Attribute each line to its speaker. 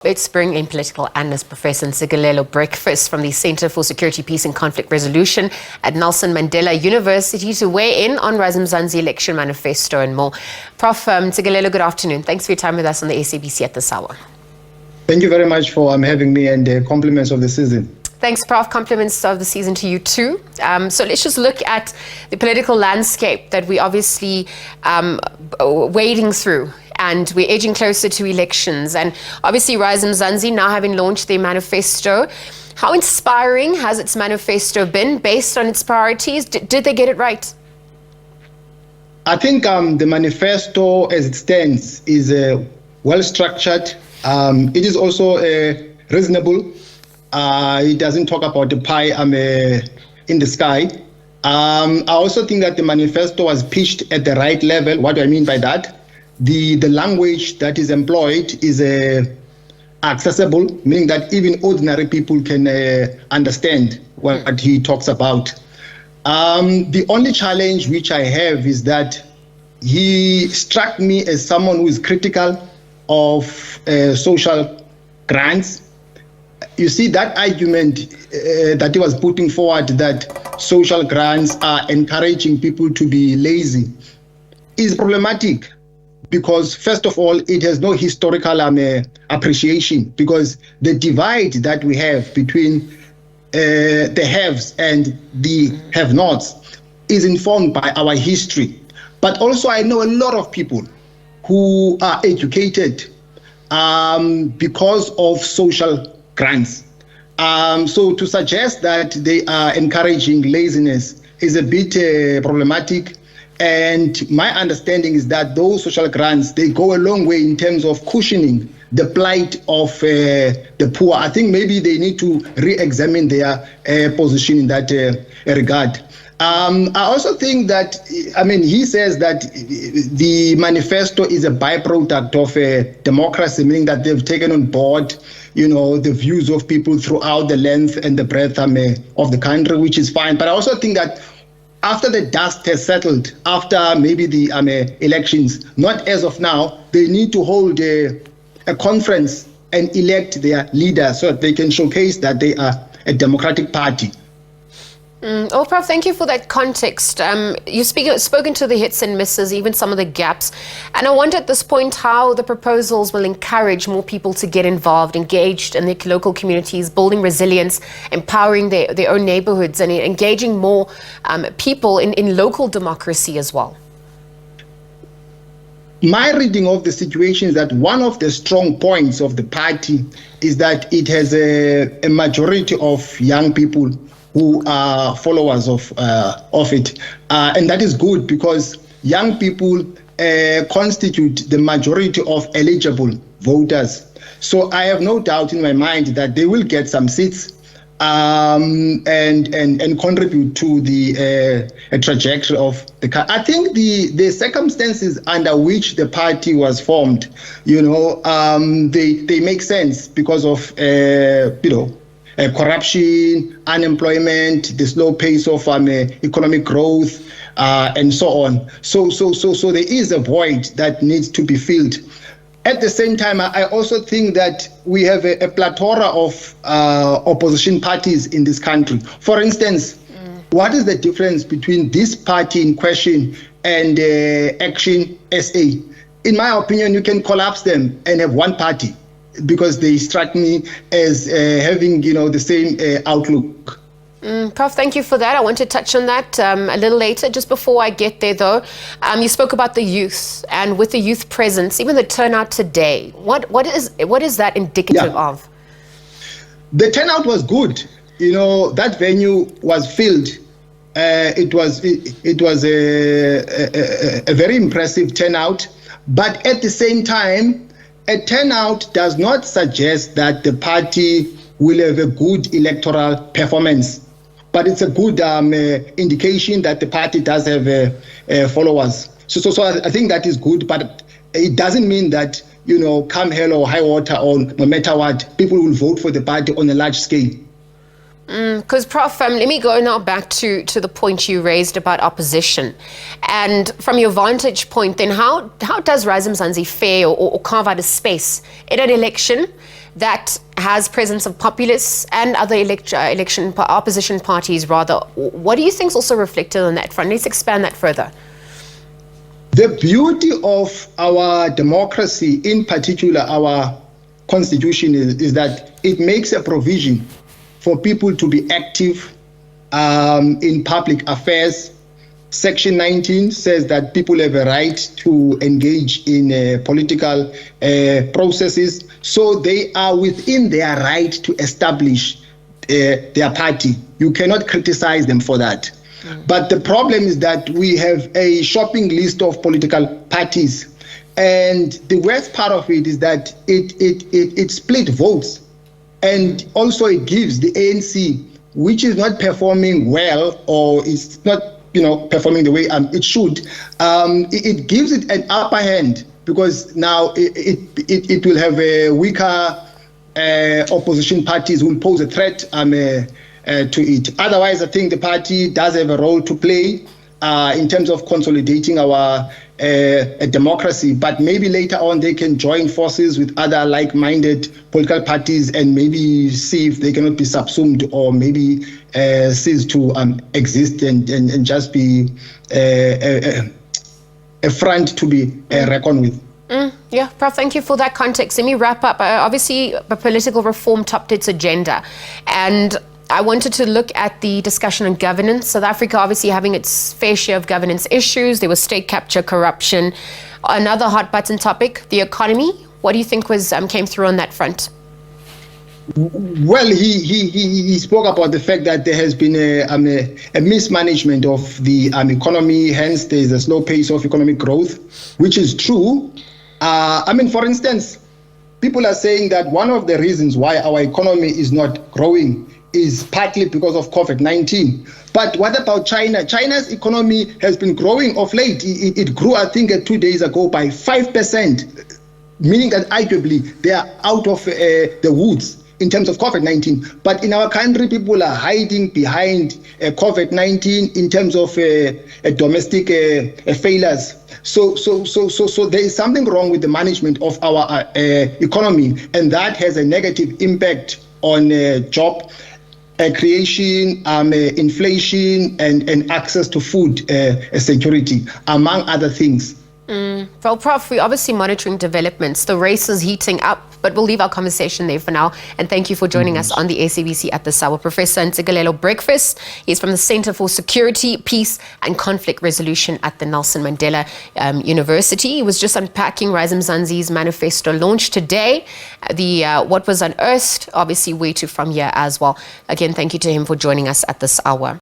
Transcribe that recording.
Speaker 1: Let's bring in political analyst Professor Ntsikelelo breakfast from the Center for Security, Peace and Conflict Resolution at Nelson Mandela University to weigh in on Rise Mzansi election manifesto and more. Prof. Ntsikelelo, good afternoon. Thanks for your time with us on the SABC at this hour.
Speaker 2: Thank you very much for having me, and compliments of the season.
Speaker 1: Thanks, Prof. Compliments of the season to you too. So let's just look at the political landscape that we're obviously wading through. And we're edging closer to elections. And obviously, Rise Mzansi now having launched their manifesto. How inspiring has its manifesto been based on its priorities? Did they get it right?
Speaker 2: I think the manifesto as it stands is well structured. It is also reasonable. It doesn't talk about the pie in the sky. I also think that the manifesto was pitched at the right level. What do I mean by that? The language that is employed is accessible, meaning that even ordinary people can understand what he talks about. The only challenge which I have is that he struck me as someone who is critical of social grants. You see, that argument that he was putting forward, that social grants are encouraging people to be lazy, is problematic. Because first of all, it has no historical appreciation, because the divide that we have between the haves and the have-nots is informed by our history. But also I know a lot of people who are educated because of social grants. So to suggest that they are encouraging laziness is a bit problematic. And my understanding is that those social grants, they go a long way in terms of cushioning the plight of the poor. I think maybe they need to re-examine their position in that regard. I also think that, he says that the manifesto is a byproduct of democracy, meaning that they've taken on board, the views of people throughout the length and the breadth of the country, which is fine. But I also think that after the dust has settled, after maybe the elections, not as of now, they need to hold a conference and elect their leader so that they can showcase that they are a democratic party.
Speaker 1: Prof, thank you for that context. You've spoken to the hits and misses, even some of the gaps. And I wonder at this point how the proposals will encourage more people to get involved, engaged in their local communities, building resilience, empowering their own neighborhoods, and engaging more people in local democracy as well.
Speaker 2: My reading of the situation is that one of the strong points of the party is that it has a majority of young people who are followers of it. And that is good, because young people constitute the majority of eligible voters. So I have no doubt in my mind that they will get some seats and contribute to the trajectory of the country. I think the circumstances under which the party was formed, they make sense because of, corruption, unemployment, the slow pace of economic growth, and so on. So there is a void that needs to be filled. At the same time, I also think that we have a plethora of opposition parties in this country. For instance, what is the difference between this party in question and Action SA? In my opinion, you can collapse them and have one party, because they strike me as having, the same outlook.
Speaker 1: Prof, thank you for that. I want to touch on that a little later. Just before I get there, though, you spoke about the youth, and with the youth presence, even the turnout today, what is that indicative of?
Speaker 2: The turnout was good. That venue was filled. It was a very impressive turnout, but at the same time, a turnout does not suggest that the party will have a good electoral performance, but it's a good indication that the party does have followers. So I think that is good, but it doesn't mean that, come hell or high water, or no matter what, people will vote for the party on a large scale.
Speaker 1: Because, Prof, let me go now back to the point you raised about opposition. And from your vantage point, then how does Rise Mzansi fare or carve out a space in an election that has presence of populists and other opposition parties rather. What do you think is also reflected on that front? Let's expand that further.
Speaker 2: The beauty of our democracy, in particular our constitution, is that it makes a provision for people to be active in public affairs. Section 19 says that people have a right to engage in political processes, so they are within their right to establish their party. You cannot criticize them for that. But the problem is that we have a shopping list of political parties, and the worst part of it is that it split votes, and also it gives the ANC, which is not performing well, or is not performing the way it should, it gives it an upper hand, because now it will have a weaker opposition parties who will pose a threat to it. Otherwise, I think the party does have a role to play in terms of consolidating our democracy, but maybe later on they can join forces with other like-minded political parties and maybe see if they cannot be subsumed, or maybe cease to exist and just be a front to be reckoned with.
Speaker 1: Yeah, Prof, thank you for that context. Let me wrap up. Obviously, a political reform topped its agenda, and I wanted to look at the discussion on governance. South Africa obviously having its fair share of governance issues. There was state capture, corruption. Another hot button topic, the economy. What do you think came through on that front?
Speaker 2: Well, he spoke about the fact that there has been a mismanagement of the economy, hence there is a slow pace of economic growth, which is true. For instance, people are saying that one of the reasons why our economy is not growing is partly because of COVID-19. But what about China? China's economy has been growing of late. It grew, I think, 2 days ago by 5%, meaning that arguably they are out of the woods in terms of COVID-19. But in our country, people are hiding behind COVID-19 in terms of domestic failures. So there is something wrong with the management of our economy, and that has a negative impact on job creation, inflation, and access to food security, among other things.
Speaker 1: Well, Prof, we're obviously monitoring developments. The race is heating up, but we'll leave our conversation there for now. And thank you for joining us on the SABC at this hour. Professor Ntsikelelo Breakfast. He's from the Center for Security, Peace and Conflict Resolution at the Nelson Mandela University. He was just unpacking Rise Mzansi's Manifesto launched today. The what was unearthed, obviously where to from here as well. Again, thank you to him for joining us at this hour.